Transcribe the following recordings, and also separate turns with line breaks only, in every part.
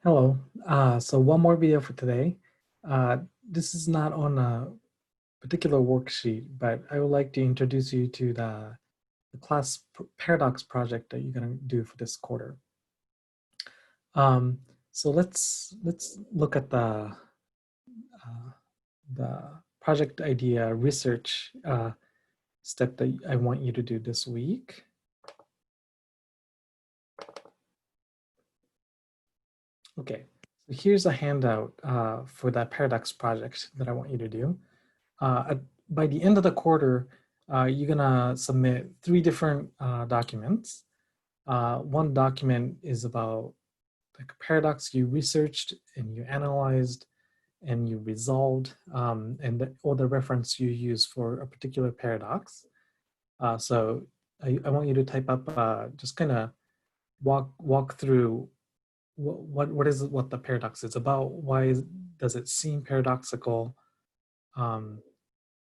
Hello. So one more video for today. This is not on a particular worksheet, but I would like to introduce you to the class paradox project that you're going to do for this quarter. So let's look at the project idea research step that I want you to do this week. Okay, so here's a handout for that paradox project that I want you to do. By the end of the quarter, you're gonna submit 3 different documents. One document is about like a paradox you researched and you analyzed and you resolved, and all the reference you use for a particular paradox. So I want you to type up, just kind of walk through what the paradox is about. Does it seem paradoxical?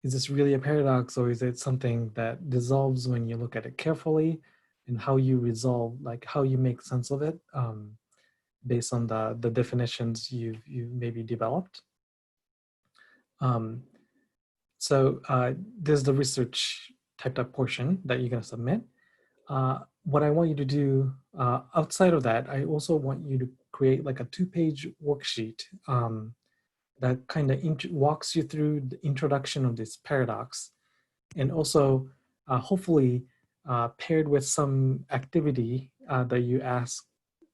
Is this really a paradox, or is it something that dissolves when you look at it carefully, and how you resolve, like how you make sense of it based on the definitions you've maybe developed? So there's the research typed up portion that you're going to submit. What I want you to do outside of that, I also want you to create like a 2-page worksheet that kind of walks you through the introduction of this paradox, and also hopefully paired with some activity that you ask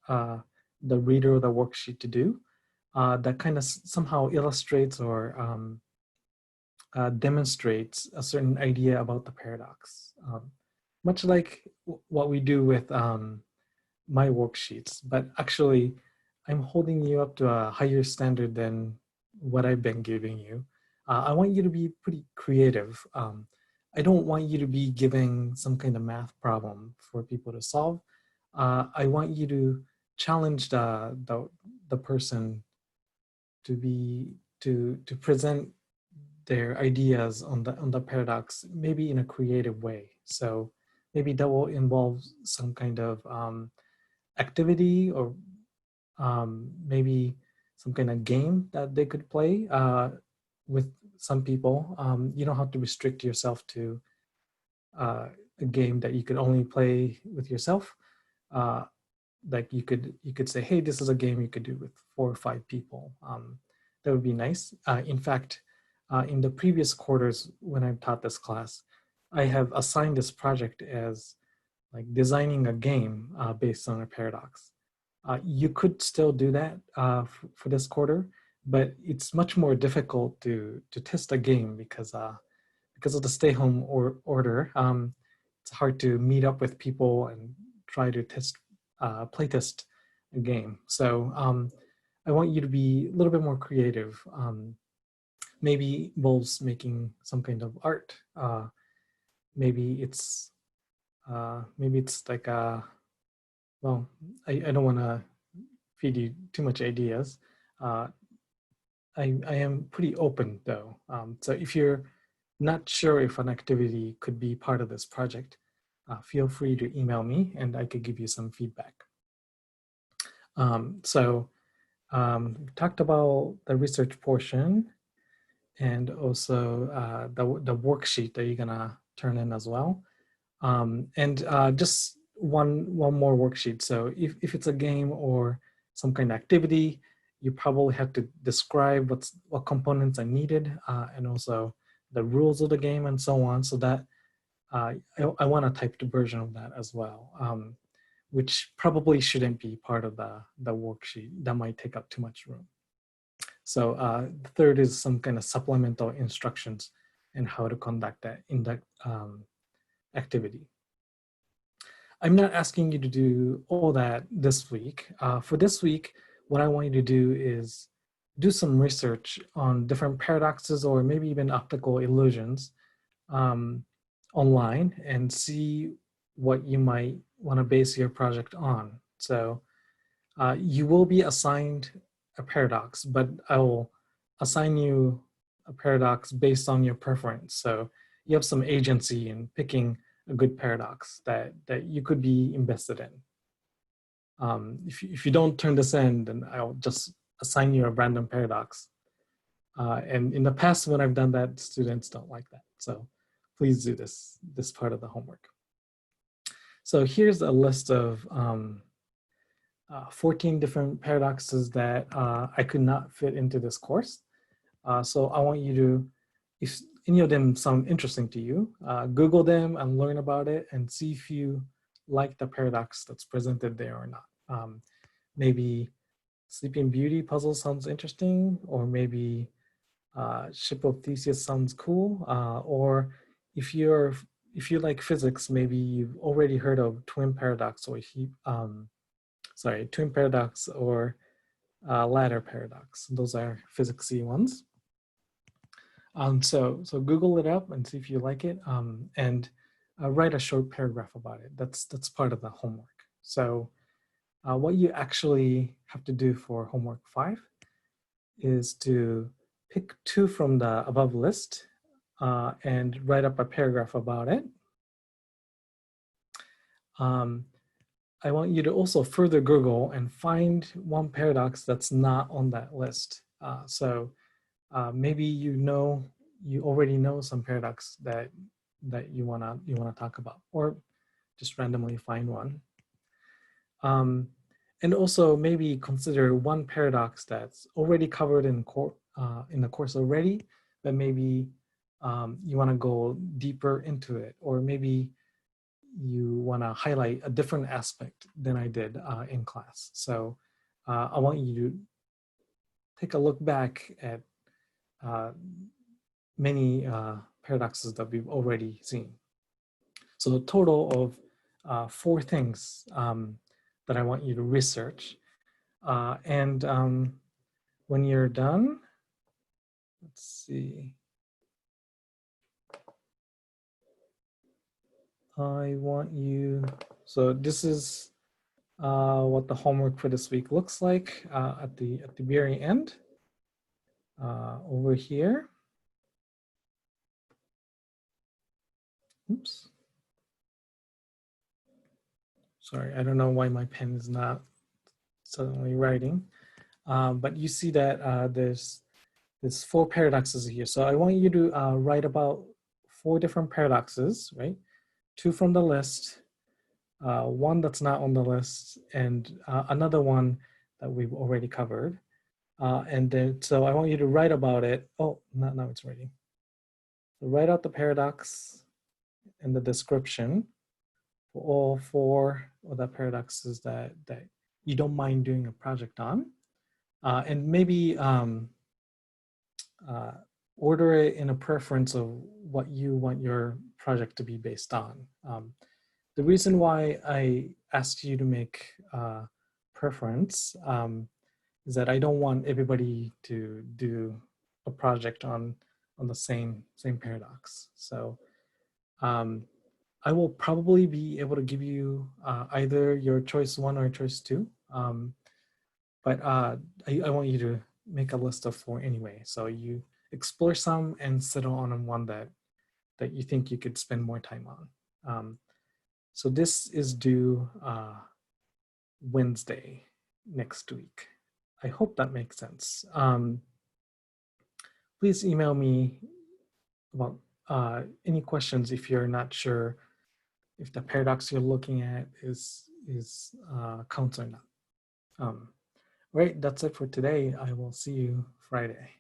the reader of the worksheet to do that kind of somehow illustrates or demonstrates a certain idea about the paradox. Much like what we do with my worksheets, but actually I'm holding you up to a higher standard than what I've been giving you. I want you to be pretty creative. I don't want you to be giving some kind of math problem for people to solve. I want you to challenge the person to present their ideas on the paradox, maybe in a creative way. So maybe that will involve some kind of activity, or maybe some kind of game that they could play with some people. You don't have to restrict yourself to a game that you could only play with yourself. Like you could say, hey, this is a game you could do with 4 or 5 people. That would be nice. In fact, in the previous quarters when I've taught this class, I have assigned this project as like designing a game based on a paradox. You could still do that for this quarter, but it's much more difficult to test a game because of the stay-home order. It's hard to meet up with people and try to play test a game. So I want you to be a little bit more creative. Maybe involves making some kind of art. Maybe it's like well, I don't want to feed you too much ideas. I am pretty open though. So if you're not sure if an activity could be part of this project, feel free to email me and I could give you some feedback. We talked about the research portion, and also the worksheet that you're gonna turn in as well. Just one more worksheet. So if it's a game or some kind of activity, you probably have to describe what components are needed, and also the rules of the game and so on. So that I want a typed version of that as well, which probably shouldn't be part of the worksheet. That might take up too much room. So the third is some kind of supplemental instructions and how to conduct that in the activity. I'm not asking you to do all that this week. For this week, what I want you to do is do some research on different paradoxes or maybe even optical illusions online, and see what you might want to base your project on. So you will be assigned a paradox, but I will assign you a paradox based on your preference. So you have some agency in picking a good paradox that you could be invested in. If you don't turn this in, then I'll just assign you a random paradox. And in the past, when I've done that, students don't like that. So please do this part of the homework. So here's a list of 14 different paradoxes that I could not fit into this course. So I want you to, if any of them sound interesting to you, Google them and learn about it and see if you like the paradox that's presented there or not. Maybe Sleeping Beauty puzzle sounds interesting, or maybe Ship of Theseus sounds cool, or if you like physics, maybe you've already heard of twin paradox or twin paradox or ladder paradox. Those are physicsy ones. So Google it up and see if you like it, and write a short paragraph about it. That's part of the homework. So what you actually have to do for homework 5 is to pick 2 from the above list and write up a paragraph about it. I want you to also further Google and find one paradox that's not on that list. Maybe you already know some paradox that you wanna talk about, or just randomly find one. And also maybe consider one paradox that's already covered in the course already, but maybe you want to go deeper into it, or maybe you want to highlight a different aspect than I did in class. So I want you to take a look back at many paradoxes that we've already seen. So a total of 4 things that I want you to research. When you're done, let's see. I want you, so this is what the homework for this week looks like at the very end. Over here. Oops. Sorry, I don't know why my pen is not suddenly writing. But you see that there's 4 paradoxes here. So I want you to write about 4 different paradoxes, right? 2 from the list, 1 that's not on the list, and another one that we've already covered. And then, so I want you to write about it. Oh, now it's writing. So write out the paradox and the description for all 4 of the paradoxes that you don't mind doing a project on. And maybe order it in a preference of what you want your project to be based on. The reason why I asked you to make preference is that I don't want everybody to do a project on the same paradox. So I will probably be able to give you either your choice 1 or choice 2. But I want you to make a list of 4 anyway. So you explore some and settle on one that you think you could spend more time on. So this is due Wednesday next week. I hope that makes sense. Please email me about any questions if you're not sure if the paradox you're looking at is counts or not. Right, that's it for today. I will see you Friday.